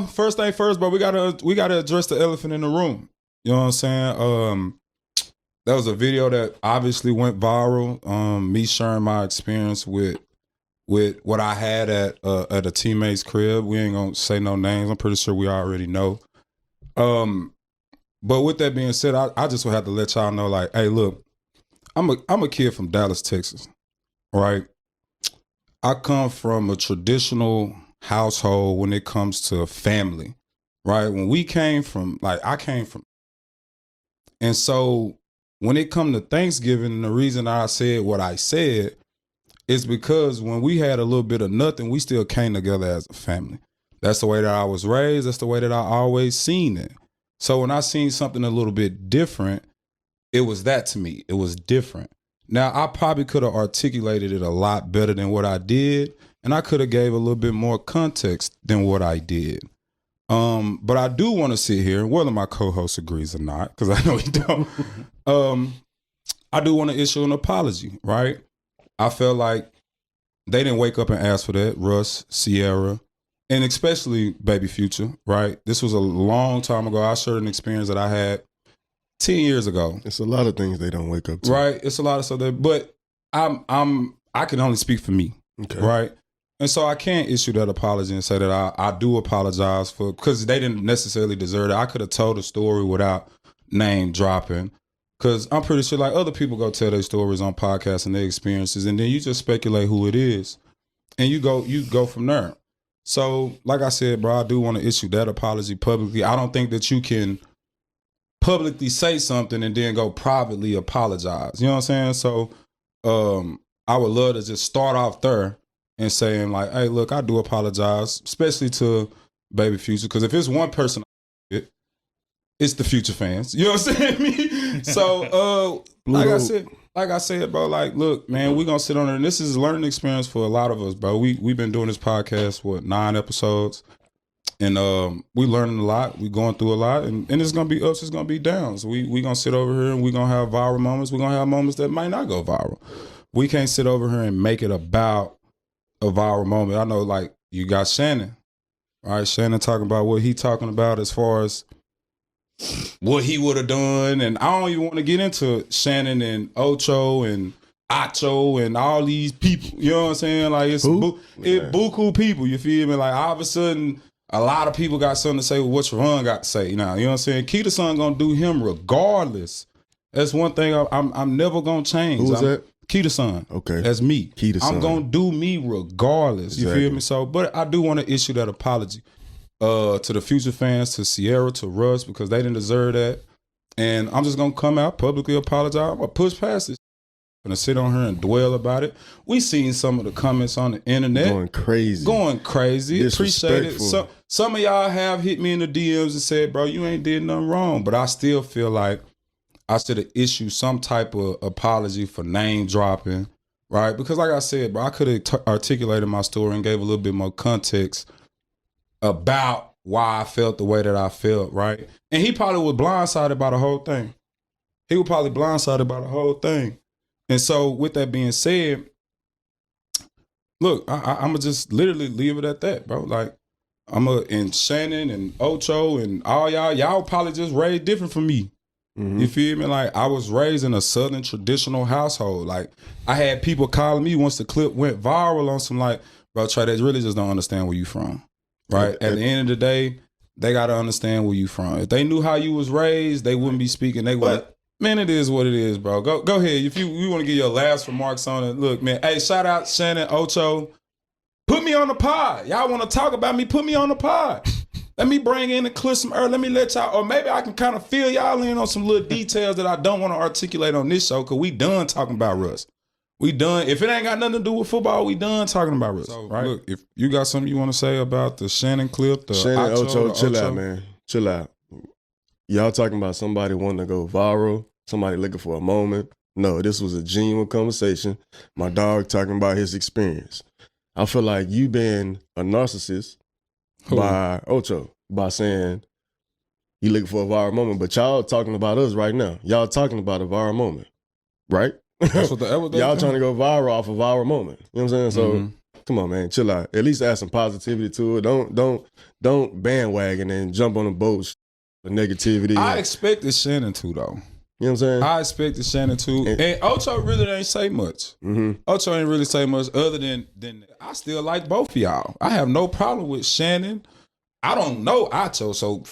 First thing first, bro. We gotta address the elephant in the room. You know what I'm saying? That was a video that obviously went viral. Me sharing my experience with what I had at a teammate's crib. We ain't gonna say no names. I'm pretty sure we already know. But with that being said, I just would have to let y'all know, like, hey, look, I'm a kid from Dallas, Texas, right? I come from a traditional household when it comes to family, right? When we came from, I came from, and so when it come to Thanksgiving, the reason I said what I said is because when we had a little bit of nothing, we still came together as a family. That's the way that I was raised. That's the way that I always seen it. So when I seen something a little bit different, it was that to me. It was different. Now, I probably could have articulated it a lot better than what I did, and I could have gave a little bit more context than what I did. But I do want to sit here, and whether my co-host agrees or not, because I know he don't, I do want to issue an apology, right? I felt like they didn't wake up and ask for that, Russ, Ciara, and especially Baby Future, right? This was a long time ago. I shared an experience that I had 10 years ago. It's a lot of things they don't wake up to. Right. It's a lot of stuff that, but I can only speak for me. Okay. Right. And so I can't issue that apology and say that I do apologize for, because they didn't necessarily deserve it. I could have told a story without name dropping, because I'm pretty sure like other people go tell their stories on podcasts and their experiences, and then you just speculate who it is and you go from there. So like I said, bro, I do want to issue that apology publicly. I don't think that you can publicly say something and then go privately apologize. You know what I'm saying? So I would love to just start off there and saying like, hey, look, I do apologize, especially to Baby Future, because if it's one person, it's the Future fans. You know what I'm saying? So like I said, bro, like, look, man, we gonna sit on it, and this is a learning experience for a lot of us, bro. We've been doing this podcast, 9 episodes, and we learning a lot. We going through a lot, and it's gonna be ups, it's gonna be downs. We gonna sit over here and we gonna have viral moments. We gonna have moments that might not go viral. We can't sit over here and make it about a viral moment. I know, like, you got Shannon, right? Shannon talking about what he talking about as far as what he would have done, and I don't even want to get into Shannon and Ocho and Acho and all these people. You know what I'm saying? Like, it's buku people. You feel me? Like, all of a sudden, a lot of people got something to say with what Trevone got to say. Now, you know what I'm saying? Keita son gonna do him regardless. That's one thing I'm never gonna change. Who's that? Keita son. Okay. That's me. Keita son. I'm gonna do me regardless. You feel me? So, but I do want to issue that apology to the Future fans, to Ciara, to Russ, because they didn't deserve that. And I'm just gonna come out publicly apologize. I'm gonna push past this. I'm gonna sit on here and dwell about it. We seen some of the comments on the internet Going crazy. Appreciate it. Some of y'all have hit me in the DMs and said, bro, you ain't did nothing wrong. But I still feel like I should have issued some type of apology for name dropping, right? Because like I said, bro, I could have articulated my story and gave a little bit more context about why I felt the way that I felt, right? And he probably was blindsided by the whole thing. And so with that being said, look, I'm going to just literally leave it at that, bro. Like, and Shannon and Ocho and all y'all probably just raised different from me. Mm-hmm. You feel me? Like, I was raised in a Southern traditional household. Like, I had people calling me once the clip went viral on some like, bro, Trey, they really just don't understand where you from, right? At the end of the day, they got to understand where you from. If they knew how you was raised, they wouldn't be speaking. They would. Man, it is what it is, bro. Go ahead. If you want to give your last remarks on it, look, man. Hey, shout out Shannon, Ocho. Put me on the pod. Y'all want to talk about me? Put me on the pod. Let me bring in the clip some early. Let me let y'all, or maybe I can kind of fill y'all in on some little details that I don't want to articulate on this show, because we done talking about Russ. We done. If it ain't got nothing to do with football, we done talking about Russ. So, right? Look, if you got something you want to say about the Shannon clip, the Shannon, Ocho, chill out, man. Chill out. Y'all talking about somebody wanting to go viral, somebody looking for a moment. No, this was a genuine conversation. My dog talking about his experience. I feel like you been a narcissist by Ocho, by saying you looking for a viral moment, but y'all talking about us right now. Y'all talking about a viral moment, right? That's what y'all trying to go viral off a viral moment. You know what I'm saying? So Come on, man, chill out. At least add some positivity to it. Don't bandwagon and jump on the boat for negativity. I expected Shannon to, though. You know what I'm saying? I expected Shannon to. And Ocho really ain't say much. Mm-hmm. Ocho ain't really say much other than I still like both of y'all. I have no problem with Shannon. I don't know Ocho, so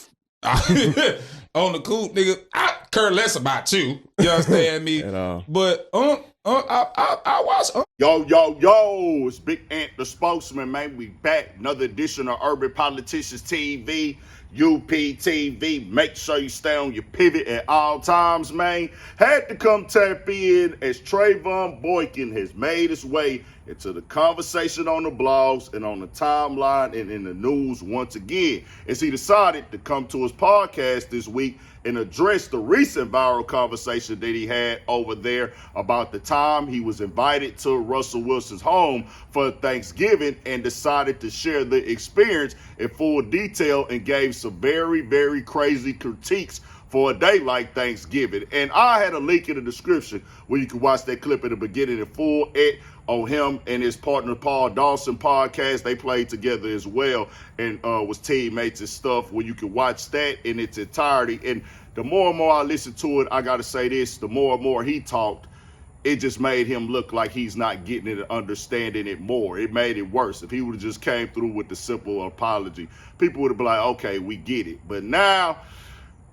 on the cool, nigga, I care less about you. You understand me? At all. But I watch. Yo, it's Big Ant, the spokesman, man. We back. Another edition of Urban Politicians TV, UPTV. Make sure you stay on your pivot at all times, man. Had to come tap in as Trevone Boykin has made his way into the conversation on the blogs and on the timeline and in the news once again, as he decided to come to his podcast this week and address the recent viral conversation that he had over there about the time he was invited to Russell Wilson's home for Thanksgiving and decided to share the experience in full detail and gave some very, very crazy critiques for a day like Thanksgiving. And I had a link in the description where you can watch that clip at the beginning in full on him and his partner Paul Dawson podcast. They played together as well and was teammates and stuff, where you can watch that in its entirety. And the more and more I listened to it, I gotta say this, the more and more he talked, it just made him look like he's not getting it and understanding it more. It made it worse. If he would have just came through with the simple apology, people would have been like, okay, we get it. But now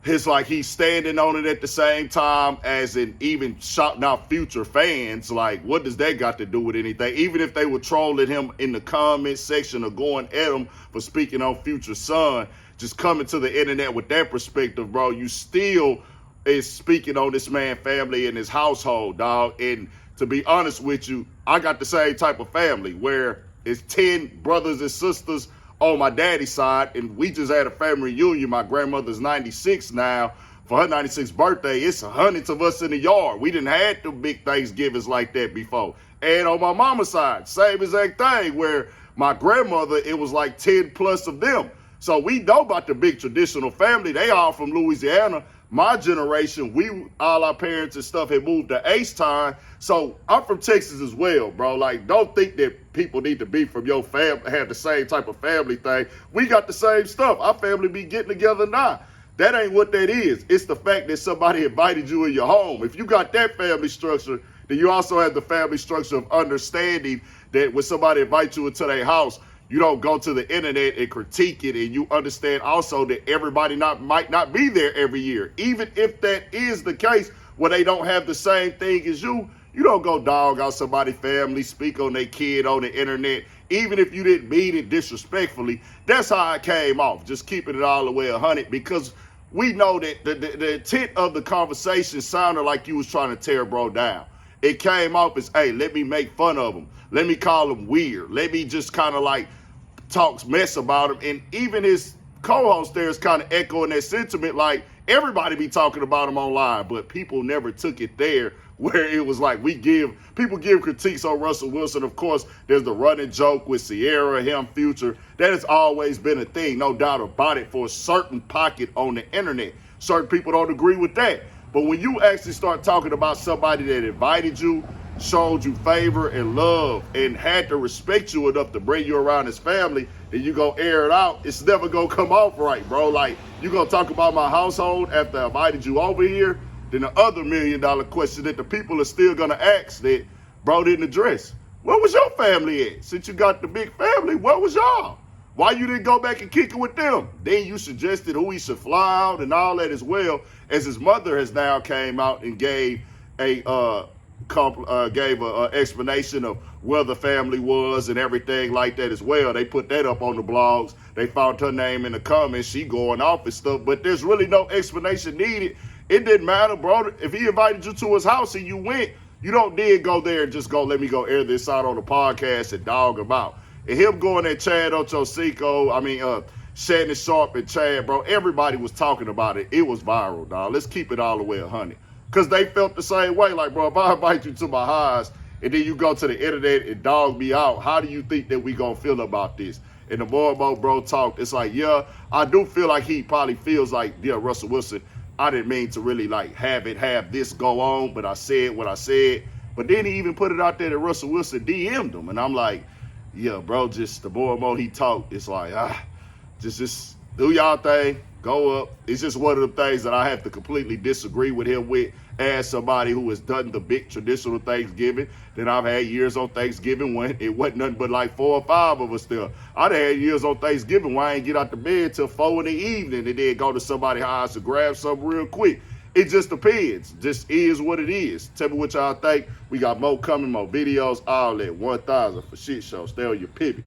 it's like he's standing on it at the same time as in even shouting out future fans. Like, what does that got to do with anything? Even if they were trolling him in the comment section or going at him for speaking on Future's son, just coming to the internet with that perspective, bro, you still is speaking on this man's family and his household, dog. And to be honest with you, I got the same type of family where it's 10 brothers and sisters on my daddy's side, and we just had a family reunion. My grandmother's 96 now. For her 96th birthday, it's hundreds of us in the yard. We didn't have the big Thanksgivings like that before. And on my mama's side, same exact thing, where my grandmother, it was like 10 plus of them. So we know about the big traditional family. They all from Louisiana. My generation, all our parents and stuff had moved to H-Town. So I'm from Texas as well, bro. Like, don't think that people need to be from your family, have the same type of family thing. We got the same stuff. Our family be getting together now. That ain't what that is. It's the fact that somebody invited you in your home. If you got that family structure, then you also have the family structure of understanding that when somebody invites you into their house, you don't go to the internet and critique it, and you understand also that everybody might not be there every year. Even if that is the case, where they don't have the same thing as you don't go dog out somebody's family, speak on their kid on the internet, even if you didn't mean it disrespectfully. That's how I came off, just keeping it all the way 100, because we know that the intent of the conversation sounded like you was trying to tear bro down. It came off as, hey, let me make fun of him. Let me call him weird. Let me just kind of like talks mess about him. And even his co-host there is kind of echoing that sentiment, like everybody be talking about him online, but people never took it there, where it was like people give critiques on Russell Wilson. Of course, there's the running joke with Ciara, him, Future. That has always been a thing, no doubt about it, for a certain pocket on the internet. Certain people don't agree with that. But when you actually start talking about somebody that invited you, showed you favor and love, and had to respect you enough to bring you around his family, and you go air it out, it's never gonna come off right, bro. Like, you gonna talk about my household after I invited you over here? Then the other $1 million question that the people are still gonna ask that bro didn't address: where was your family at? Since you got the big family, where was y'all? Why you didn't go back and kick it with them? Then you suggested who he should fly out and all that as well, as his mother has now came out and gave a explanation of where the family was and everything like that as well. They put that up on the blogs. They found her name in the comments. She going off and stuff, but there's really no explanation needed. It didn't matter, bro. If he invited you to his house and you went, you don't then go there and just go, let me go air this out on the podcast and dog him out. And him going at Chad Ochocinco, Shannon Sharpe and Chad, bro, everybody was talking about it. It was viral, dog. Let's keep it all the way 100. Because they felt the same way. Like, bro, if I invite you to my house and then you go to the internet and dog me out, how do you think that we gonna feel about this? And the more and more bro talked, it's like, yeah, I do feel like he probably feels like, yeah, Russell Wilson, I didn't mean to really like have this go on, but I said what I said. But then he even put it out there that Russell Wilson DM'd him. And I'm like, yeah, bro, just the more and more he talk, it's like, just do y'all thing, go up. It's just one of the things that I have to completely disagree with him with as somebody who has done the big traditional Thanksgiving. Then I've had years on Thanksgiving when it wasn't nothing but like 4 or 5 of us there. I'd had years on Thanksgiving where I ain't get out the bed till 4 in the evening and then go to somebody's house to grab something real quick. It just depends. Just is what it is. Tell me what y'all think. We got more coming, more videos, all that. 1,000 for shit show. Stay on your pivot.